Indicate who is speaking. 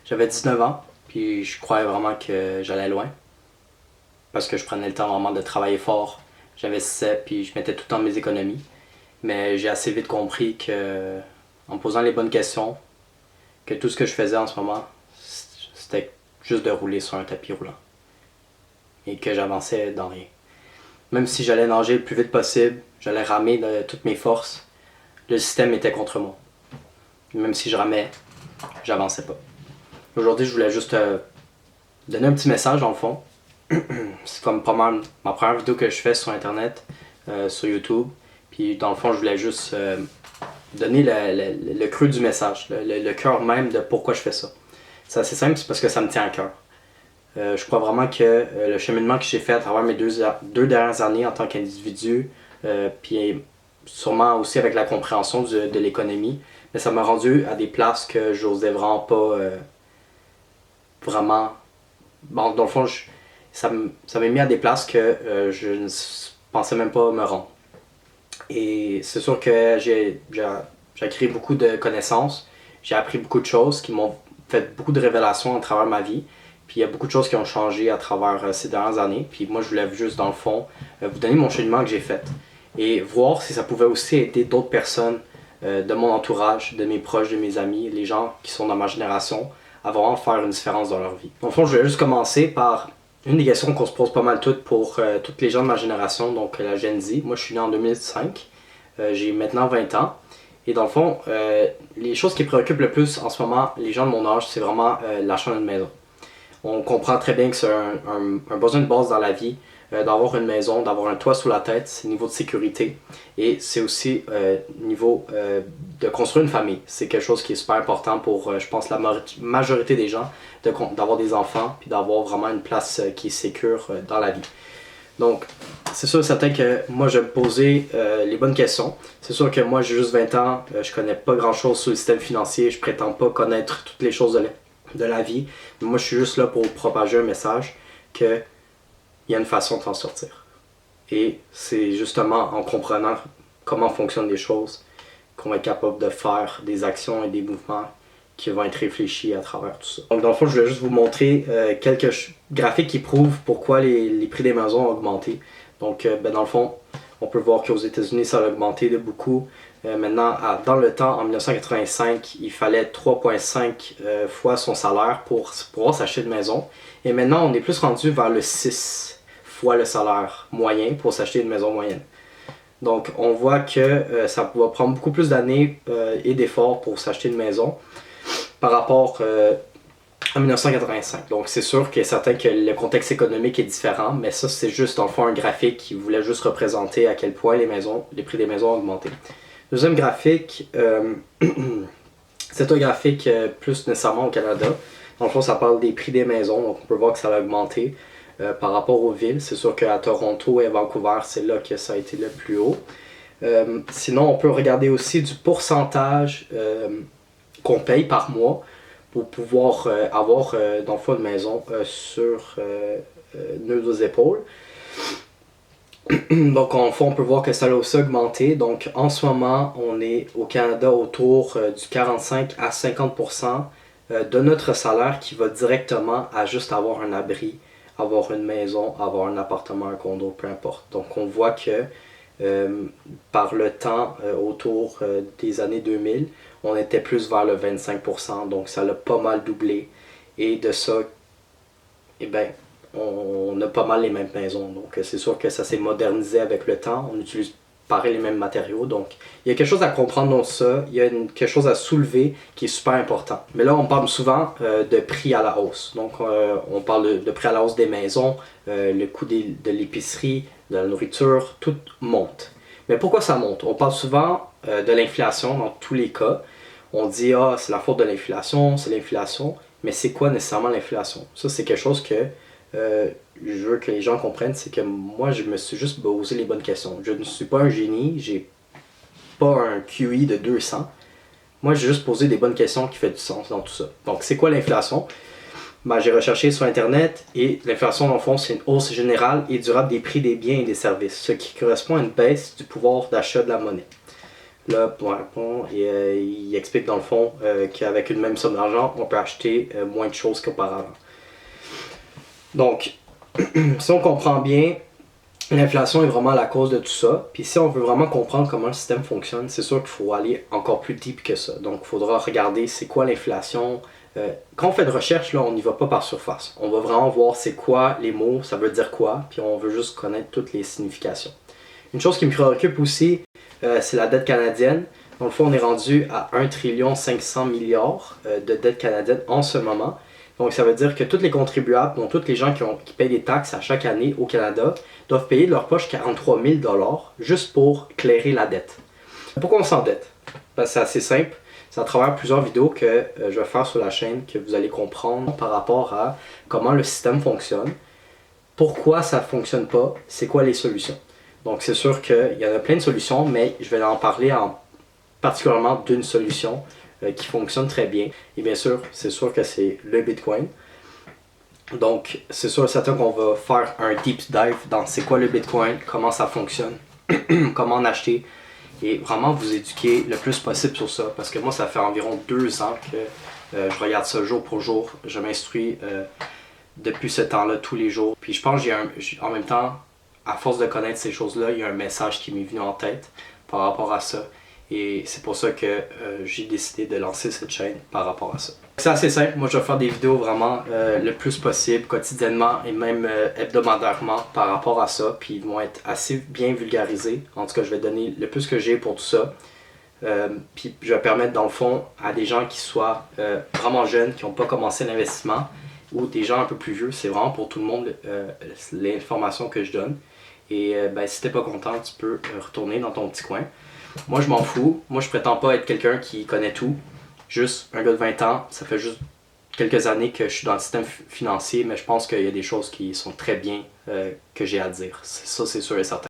Speaker 1: J'avais 19 ans, puis je croyais vraiment que j'allais loin. Parce que je prenais le temps vraiment de travailler fort. J'investissais, puis je mettais tout le temps mes économies. Mais j'ai assez vite compris que, en me posant les bonnes questions, que tout ce que je faisais en ce moment, c'était juste de rouler sur un tapis roulant. Et que j'avançais dans rien. Même si j'allais nager le plus vite possible, j'allais ramer de toutes mes forces, le système était contre moi. Même si je ramais, j'avançais pas. Aujourd'hui, je voulais juste donner un petit message dans le fond. C'est comme pas mal ma première vidéo que je fais sur internet, sur YouTube. Puis dans le fond, je voulais juste donner le creux du message, le cœur même de pourquoi je fais ça. C'est assez simple, c'est parce que ça me tient à cœur. Je crois vraiment que le cheminement que j'ai fait à travers mes deux dernières années en tant qu'individu, puis sûrement aussi avec la compréhension de l'économie, mais ça m'a rendu à des places que j'osais vraiment pas vraiment. Bon, dans le fond, ça m'a mis à des places que je ne pensais même pas me rendre. Et c'est sûr que j'ai acquis beaucoup de connaissances, j'ai appris beaucoup de choses qui m'ont fait beaucoup de révélations à travers ma vie. Puis il y a beaucoup de choses qui ont changé à travers ces dernières années. Puis moi, je voulais juste, dans le fond, vous donner mon cheminement que j'ai fait. Et voir si ça pouvait aussi aider d'autres personnes de mon entourage, de mes proches, de mes amis, les gens qui sont dans ma génération, à vraiment faire une différence dans leur vie. Dans le fond, je voulais juste commencer par une des questions qu'on se pose pas mal toutes pour toutes les gens de ma génération, donc la Gen Z. Moi, je suis né en 2005. J'ai maintenant 20 ans. Et dans le fond, les choses qui préoccupent le plus en ce moment les gens de mon âge, c'est vraiment l'achat d'une maison. On comprend très bien que c'est un besoin de base dans la vie, d'avoir une maison, d'avoir un toit sous la tête, c'est niveau de sécurité. Et c'est aussi niveau de construire une famille. C'est quelque chose qui est super important pour, je pense, la majorité des gens, d'avoir des enfants, puis d'avoir vraiment une place qui est sécure dans la vie. Donc, c'est sûr et certain que moi, je vais me poser les bonnes questions. C'est sûr que moi, j'ai juste 20 ans, je connais pas grand-chose sur le système financier, je prétends pas connaître toutes les choses de la vie. Mais moi, je suis juste là pour propager un message qu'il y a une façon de s'en sortir. Et c'est justement en comprenant comment fonctionnent les choses qu'on va être capable de faire des actions et des mouvements qui vont être réfléchis à travers tout ça. Donc dans le fond, je vais juste vous montrer quelques graphiques qui prouvent pourquoi les prix des maisons ont augmenté. Donc dans le fond, on peut voir qu'aux États-Unis, ça a augmenté de beaucoup. Maintenant, dans le temps, en 1985, il fallait 3,5 fois son salaire pour pouvoir s'acheter une maison. Et maintenant, on est plus rendu vers le 6 fois le salaire moyen pour s'acheter une maison moyenne. Donc, on voit que ça va prendre beaucoup plus d'années et d'efforts pour s'acheter une maison par rapport en 1985. Donc c'est sûr qu'il est certain que le contexte économique est différent, mais ça c'est juste dans le fond un graphique qui voulait juste représenter à quel point les prix des maisons ont augmenté. Deuxième graphique, c'est un graphique plus nécessairement au Canada. Dans le fond, ça parle des prix des maisons, donc on peut voir que ça a augmenté par rapport aux villes. C'est sûr qu'à Toronto et Vancouver, c'est là que ça a été le plus haut. Sinon, on peut regarder aussi du pourcentage qu'on paye par mois pour pouvoir avoir dans le fond une maison sur nos épaules. Donc en fond, on peut voir que ça a aussi augmenté. Donc en ce moment, on est au Canada autour du 45 à 50% de notre salaire qui va directement à juste avoir un abri, avoir une maison, avoir un appartement, un condo, peu importe. Donc on voit que par le temps, autour des années 2000, on était plus vers le 25%, donc ça l'a pas mal doublé. Et de ça, eh ben, on a pas mal les mêmes maisons. Donc c'est sûr que ça s'est modernisé avec le temps, on utilise pareil les mêmes matériaux. Donc il y a quelque chose à comprendre dans ça, il y a quelque chose à soulever qui est super important. Mais là, on parle souvent de prix à la hausse. Donc on parle de prix à la hausse des maisons, le coût de l'épicerie, de la nourriture, tout monte. Mais pourquoi ça monte? On parle souvent de l'inflation dans tous les cas. On dit ah c'est la faute de l'inflation, c'est l'inflation. Mais c'est quoi nécessairement l'inflation? Ça c'est quelque chose que je veux que les gens comprennent, c'est que moi je me suis juste posé les bonnes questions. Je ne suis pas un génie, j'ai pas un QI de 200. Moi j'ai juste posé des bonnes questions qui font du sens dans tout ça. Donc c'est quoi l'inflation? Ben, j'ai recherché sur internet et l'inflation dans le fond c'est une hausse générale et durable des prix des biens et des services, ce qui correspond à une baisse du pouvoir d'achat de la monnaie. Là, bon, il explique dans le fond qu'avec une même somme d'argent, on peut acheter moins de choses qu'auparavant. Donc, si on comprend bien, l'inflation est vraiment la cause de tout ça. Puis si on veut vraiment comprendre comment le système fonctionne, c'est sûr qu'il faut aller encore plus deep que ça. Donc, il faudra regarder c'est quoi l'inflation. Quand on fait de recherche, là, on n'y va pas par surface. On va vraiment voir c'est quoi les mots, ça veut dire quoi, puis on veut juste connaître toutes les significations. Une chose qui me préoccupe aussi, c'est la dette canadienne. Dans le fond, on est rendu à 1,5 trillion de dette canadienne en ce moment. Donc, ça veut dire que tous les contribuables, donc tous les gens qui payent des taxes à chaque année au Canada, doivent payer de leur poche 43 000 $ juste pour clairer la dette. Pourquoi on s'endette? C'est assez simple. C'est à travers plusieurs vidéos que je vais faire sur la chaîne que vous allez comprendre par rapport à comment le système fonctionne, pourquoi ça ne fonctionne pas, c'est quoi les solutions. Donc, c'est sûr qu'il y en a plein de solutions, mais je vais en parler particulièrement d'une solution qui fonctionne très bien. Et bien sûr, c'est sûr que c'est le Bitcoin. Donc, c'est sûr et certain qu'on va faire un deep dive dans c'est quoi le Bitcoin, comment ça fonctionne, comment en acheter, et vraiment vous éduquer le plus possible sur ça. Parce que moi, ça fait environ 2 ans que je regarde ça jour pour jour. Je m'instruis depuis ce temps-là tous les jours. Puis je pense que en même temps, à force de connaître ces choses-là, il y a un message qui m'est venu en tête par rapport à ça. Et c'est pour ça que j'ai décidé de lancer cette chaîne par rapport à ça. C'est assez simple, moi je vais faire des vidéos vraiment le plus possible, quotidiennement et même hebdomadairement par rapport à ça. Puis ils vont être assez bien vulgarisés. En tout cas, je vais donner le plus que j'ai pour tout ça. Puis je vais permettre dans le fond à des gens qui soient vraiment jeunes, qui n'ont pas commencé l'investissement, ou des gens un peu plus vieux, c'est vraiment pour tout le monde l'information que je donne. Et si t'es pas content, tu peux retourner dans ton petit coin. Moi, je m'en fous. Moi, je prétends pas être quelqu'un qui connaît tout. Juste un gars de 20 ans, ça fait juste quelques années que je suis dans le système financier, mais je pense qu'il y a des choses qui sont très bien que j'ai à dire. Ça, c'est sûr et certain.